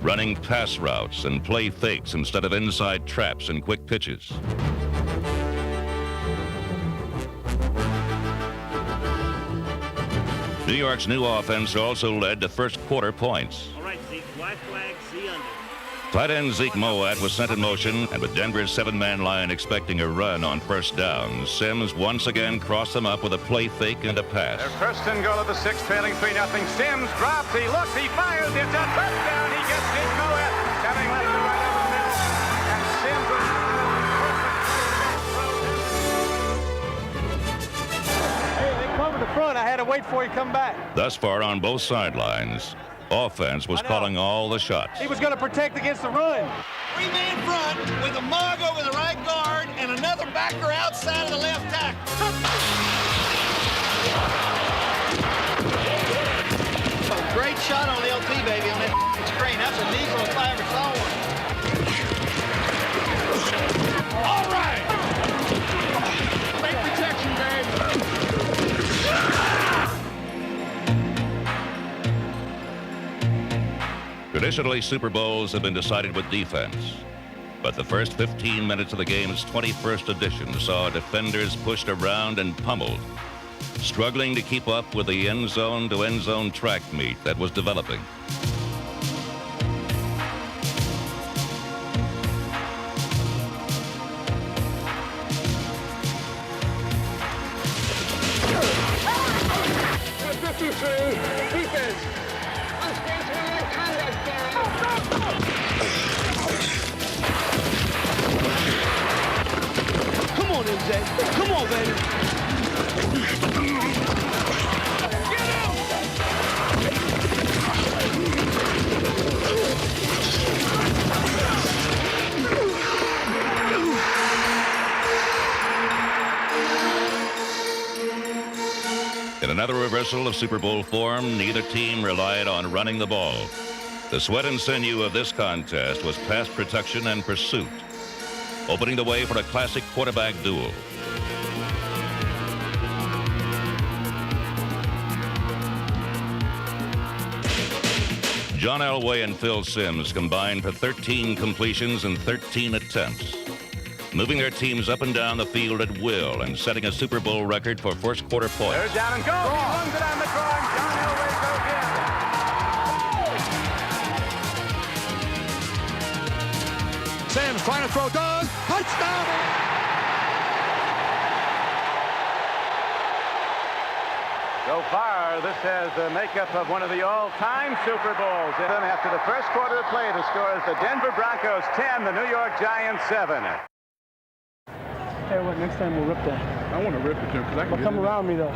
running pass routes and play fakes instead of inside traps and quick pitches. New York's new offense also led to first-quarter points. All right, Zeke, Y flag, C under. Tight end Zeke Moat was sent in motion, and with Denver's 7-man line expecting a run on first down, Simms once again crossed them up with a play fake and a pass. Their first and goal of the 6th, trailing 3-0. Simms drops, he looks, he fires, it's a touchdown. He gets Zeke Moat, coming left to right over the middle, and Simms was in the front. I had to wait for you to come back. Thus far on both sidelines, offense was calling all the shots. He was going to protect against the run. 3-man front with a mug over the right guard and another backer outside of the left tackle. Great shot on LT, baby, on that screen. That's a Negro if I ever saw one. All right. Great protection, babe. Traditionally, Super Bowls have been decided with defense. But the first 15 minutes of the game's 21st edition saw defenders pushed around and pummeled, struggling to keep up with the end-zone-to-end zone track meet that was developing. Defense. Come on, MJ. Come on, baby. Get out! In another reversal of Super Bowl form, neither team relied on running the ball. The sweat and sinew of this contest was pass protection and pursuit, opening the way for a classic quarterback duel. John Elway and Phil Simms combined for 13 completions and 13 attempts, moving their teams up and down the field at will and setting a Super Bowl record for first quarter points. They're down and go. He runs it on the draw, and John Elway goes in. Sam's trying to throw, does. Touchdown! So far, this has the makeup of one of the all-time Super Bowls. And after the first quarter of play, the score is the Denver Broncos 10, the New York Giants 7. Hey, what, next time we'll rip that. I want to rip it, too, because I can come around me, though.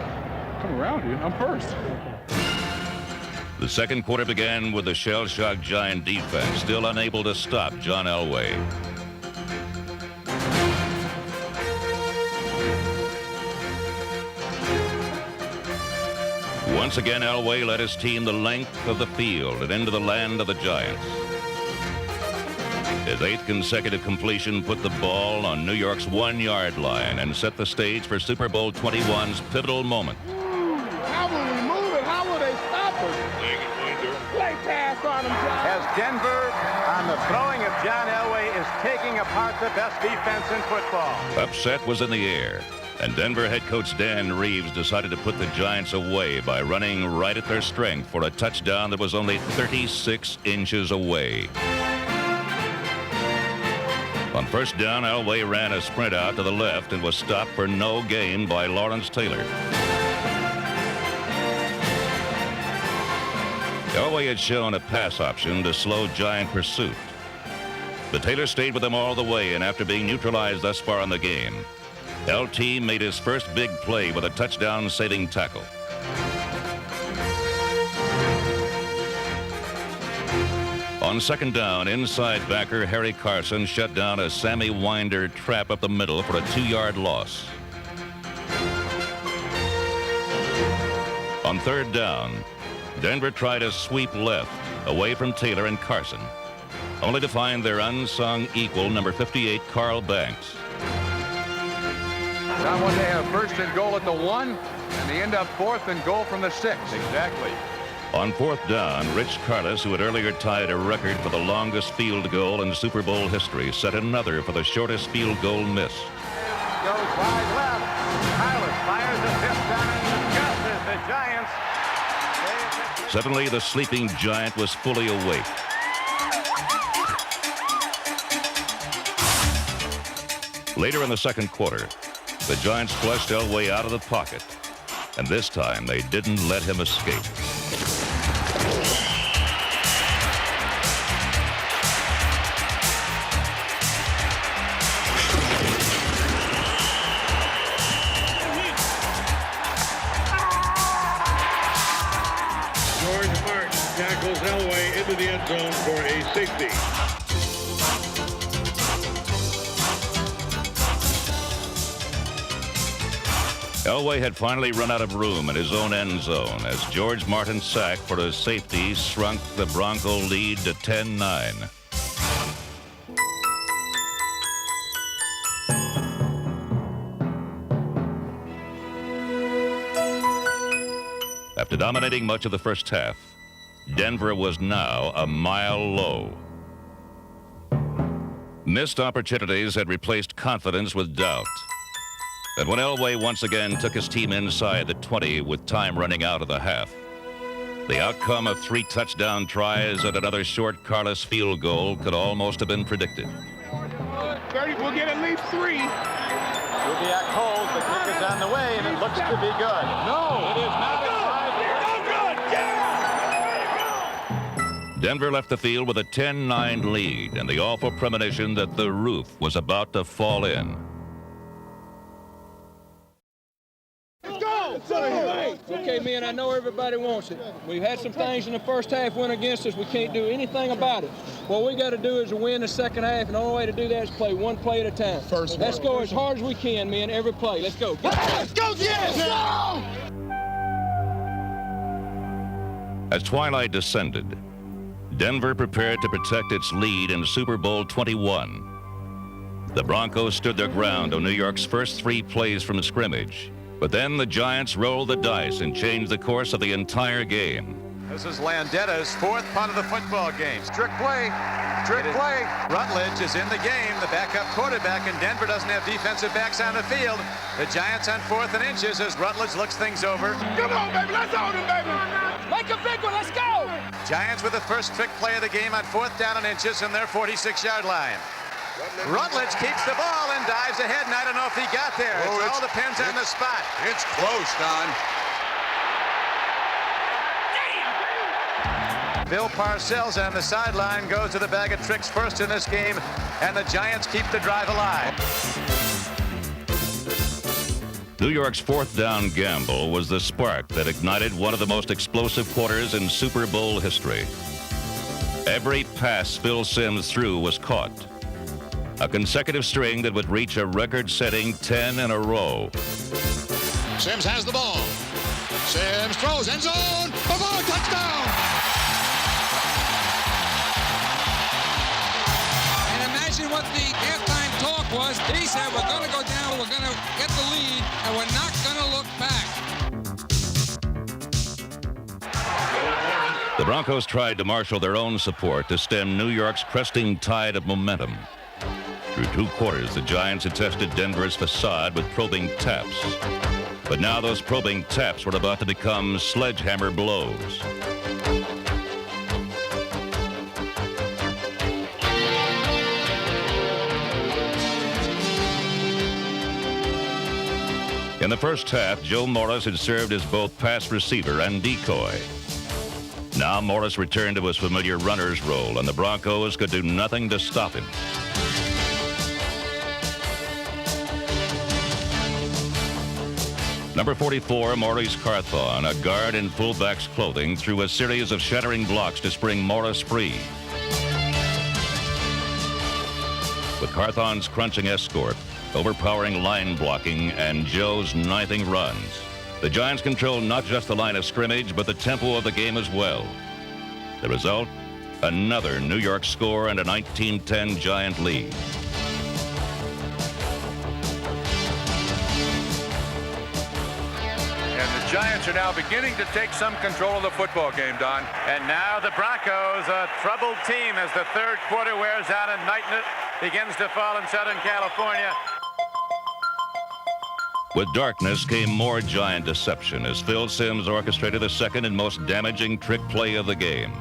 Come around you? I'm first. The second quarter began with the shell-shocked Giant defense still unable to stop John Elway. Once again, Elway led his team the length of the field and into the land of the Giants. His 8th consecutive completion put the ball on New York's 1-yard line and set the stage for Super Bowl 21's pivotal moment. How will we move it? How will they stop us? Play pass on them, John. As Denver, on the throwing of John Elway, is taking apart the best defense in football. Upset was in the air, and Denver head coach Dan Reeves decided to put the Giants away by running right at their strength for a touchdown that was only 36 inches away. On first down, Elway ran a sprint out to the left and was stopped for no gain by Lawrence Taylor. Elway had shown a pass option to slow Giant pursuit, but Taylor stayed with them all the way, and after being neutralized thus far in the game, LT made his first big play with a touchdown-saving tackle. On second down, inside backer Harry Carson shut down a Sammy Winder trap up the middle for a 2-yard loss. On third down, Denver tried a sweep left away from Taylor and Carson, only to find their unsung equal, number 58, Carl Banks. Now when they have first and goal at the 1, and they end up 4th and goal from the 6. Exactly. On fourth down, Rich Karlis, who had earlier tied a record for the longest field goal in Super Bowl history, set another for the shortest field goal miss. Goes wide left. Karlis fires a 5th down and just as the Giants. Suddenly, the sleeping Giant was fully awake. Later in the second quarter, the Giants flushed Elway out of the pocket, and this time they didn't let him escape. George Martin tackles Elway into the end zone for a safety. Elway had finally run out of room in his own end zone as George Martin's sack for a safety shrunk the Bronco lead to 10-9. After dominating much of the first half, Denver was now a mile low. Missed opportunities had replaced confidence with doubt. And when Elway once again took his team inside the 20 with time running out of the half, the outcome of 3 touchdown tries and another short Karlis field goal could almost have been predicted. 30, we'll get at least 3. Kubiak holds, the kick is on the way, and it looks to be good. No, it is not. Denver left the field with a 10-9 lead and the awful premonition that the roof was about to fall in. Okay, man, I know everybody wants it. We've had some things in the first half went against us. We can't do anything about it. What we got to do is win the second half, and the only way to do that is play one play at a time. Let's go as hard as we can, man, every play. Let's go. Let's go, Jets! As twilight descended, Denver prepared to protect its lead in Super Bowl 21. The Broncos stood their ground on New York's first 3 plays from scrimmage. But then the Giants rolled the dice and changed the course of the entire game. The This is Landetta's fourth punt of the football game. Trick play. Trick play. Rutledge is in the game. The backup quarterback, and Denver doesn't have defensive backs on the field. The Giants on 4th and inches as Rutledge looks things over. Come on, baby. Let's hold him, baby. Make a big one. Let's go. Giants with the first trick play of the game on 4th down and inches in their 46-yard line. Rutledge keeps the ball and dives ahead, and I don't know if he got there. It all depends on the spot. It's close, Don. Bill Parcells on the sideline goes to the bag of tricks first in this game, and the Giants keep the drive alive. New York's 4th down gamble was the spark that ignited one of the most explosive quarters in Super Bowl history. Every pass Phil Simms threw was caught. A consecutive string that would reach a record-setting 10 in a row. Simms has the ball. Simms throws, end zone. Oh, touchdown! And imagine what the halftime talk was. He said, we're going to go down, we're going to get the lead, and we're not going to look back. The Broncos tried to marshal their own support to stem New York's cresting tide of momentum. Through 2 quarters, the Giants had tested Denver's facade with probing taps. But now those probing taps were about to become sledgehammer blows. In the first half, Joe Morris had served as both pass receiver and decoy. Now Morris returned to his familiar runner's role, and the Broncos could do nothing to stop him. Number 44, Maurice Carthon, a guard in fullback's clothing, threw a series of shattering blocks to spring Morris free. With Carthon's crunching escort, overpowering line blocking, and Joe's knifing runs, the Giants controlled not just the line of scrimmage, but the tempo of the game as well. The result, another New York score and a 19-10 Giant lead. Giants are now beginning to take some control of the football game, Don. And now the Broncos, a troubled team as the 3rd quarter wears out and night begins to fall in Southern California. With darkness came more Giant deception as Phil Simms orchestrated the second and most damaging trick play of the game.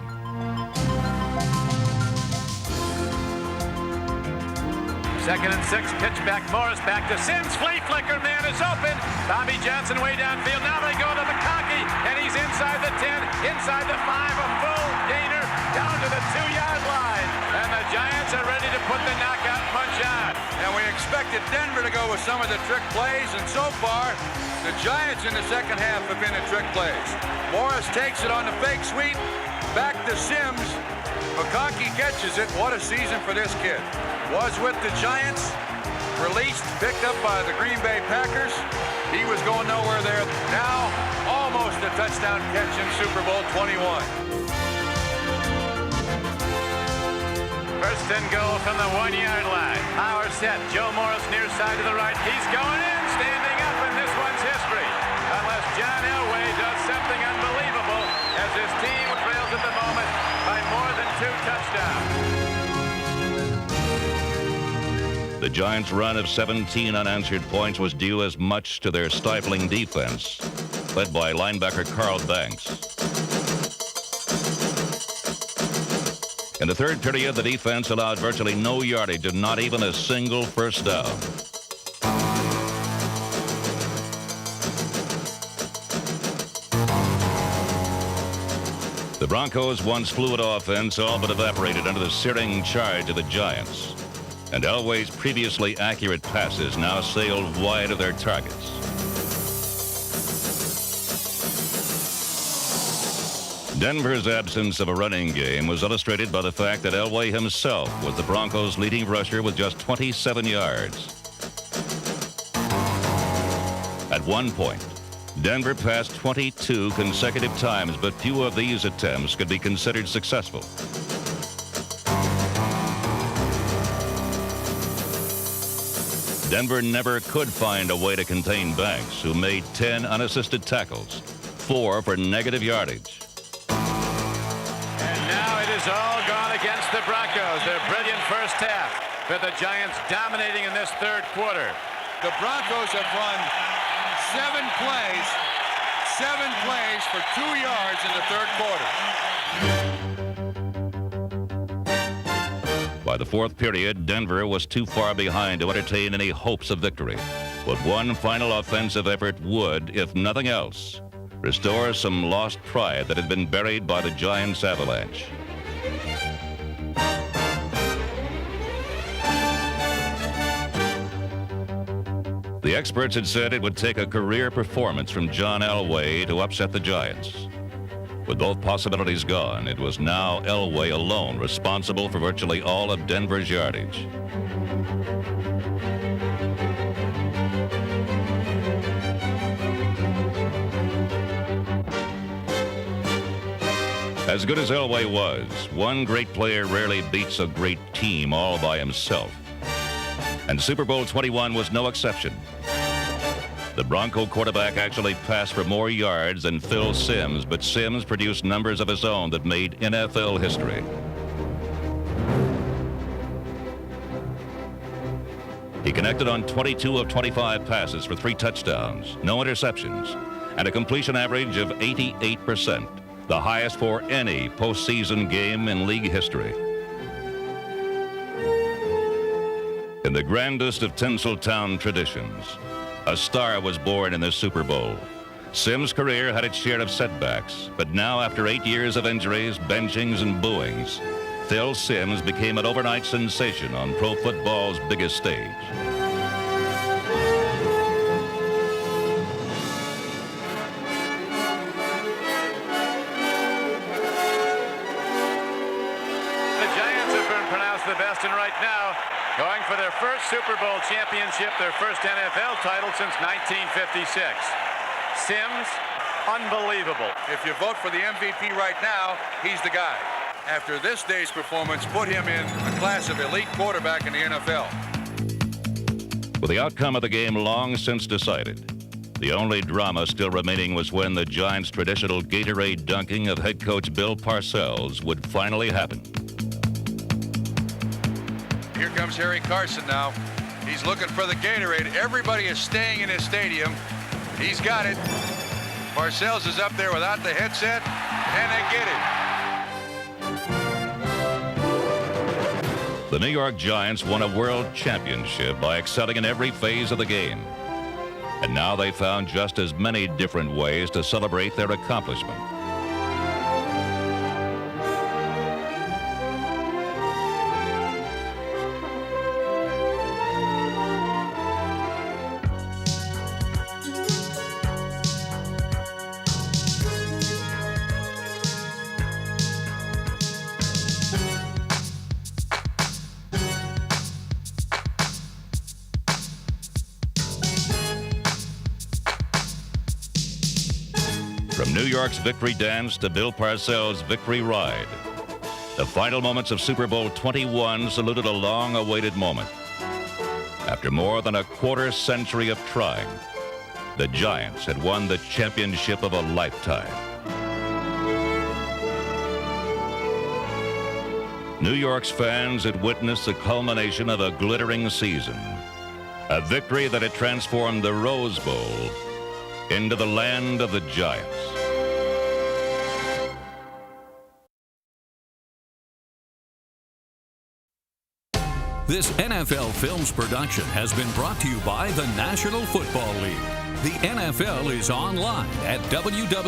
Second and 6, pitch back, Morris back to Simms, flea flicker, man is open. Bobby Johnson way downfield, now they go to McConkey, and he's inside the 10, inside the 5, a full gainer, down to the 2-yard line. And the Giants are ready to put the knockout punch on. And we expected Denver to go with some of the trick plays, and so far, the Giants in the second half have been in trick plays. Morris takes it on the fake sweep, back to Simms. McConkey catches it. What a season for this kid. Was with the Giants, released, picked up by the Green Bay Packers. He was going nowhere there. Now, almost a touchdown catch in Super Bowl 21. First and goal from the 1-yard line. Power set. Joe Morris near side to the right. He's going in, standing up, and this one's history. Unless John Elway does something unbelievable as his team trails at the moment by more than 2 touchdowns. The Giants' run of 17 unanswered points was due as much to their stifling defense, led by linebacker Carl Banks. In the 3rd period, the defense allowed virtually no yardage and not even a single first down. The Broncos' once fluid offense all but evaporated under the searing charge of the Giants, and Elway's previously accurate passes now sailed wide of their targets. Denver's absence of a running game was illustrated by the fact that Elway himself was the Broncos' leading rusher with just 27 yards. At one point, Denver passed 22 consecutive times, but few of these attempts could be considered successful. Denver never could find a way to contain Banks, who made 10 unassisted tackles, 4 for negative yardage. is all gone against the Broncos. Their brilliant first half, with the Giants dominating in this third quarter. The Broncos have run 7 plays for 2 yards in the third quarter. By the fourth period, Denver was too far behind to entertain any hopes of victory. But one final offensive effort would, if nothing else, restore some lost pride that had been buried by the Giants' avalanche. The experts had said it would take a career performance from John Elway to upset the Giants. With both possibilities gone, it was now Elway alone responsible for virtually all of Denver's yardage. As good as Elway was, one great player rarely beats a great team all by himself. And Super Bowl 21 was no exception. The Bronco quarterback actually passed for more yards than Phil Simms, but Simms produced numbers of his own that made NFL history. He connected on 22 of 25 passes for 3 touchdowns, no interceptions, and a completion average of 88%, the highest for any postseason game in league history. In the grandest of Tinseltown traditions, a star was born in the Super Bowl. Simms' career had its share of setbacks, but now after 8 years of injuries, benchings, and booings, Phil Simms became an overnight sensation on pro football's biggest stage. The Giants have been pronounced the best, and right now, going for their first Super Bowl championship, their first NFL title since 1956. Simms, unbelievable. If you vote for the MVP right now, he's the guy. After this day's performance, put him in a class of elite quarterback in the NFL. With the outcome of the game long since decided, the only drama still remaining was when the Giants' traditional Gatorade dunking of head coach Bill Parcells would finally happen. Here comes Harry Carson now. He's looking for the Gatorade. Everybody is staying in his stadium. He's got it. Parcells is up there without the headset, and they get it. The New York Giants won a world championship by excelling in every phase of the game. And now they found just as many different ways to celebrate their accomplishment. From New York's victory dance to Bill Parcells' victory ride, the final moments of Super Bowl 21 saluted a long-awaited moment. After more than a quarter century of trying, the Giants had won the championship of a lifetime. New York's fans had witnessed the culmination of a glittering season, a victory that had transformed the Rose Bowl into the land of the Giants. This NFL Films production has been brought to you by the National Football League. The NFL is online at www.nfl.com.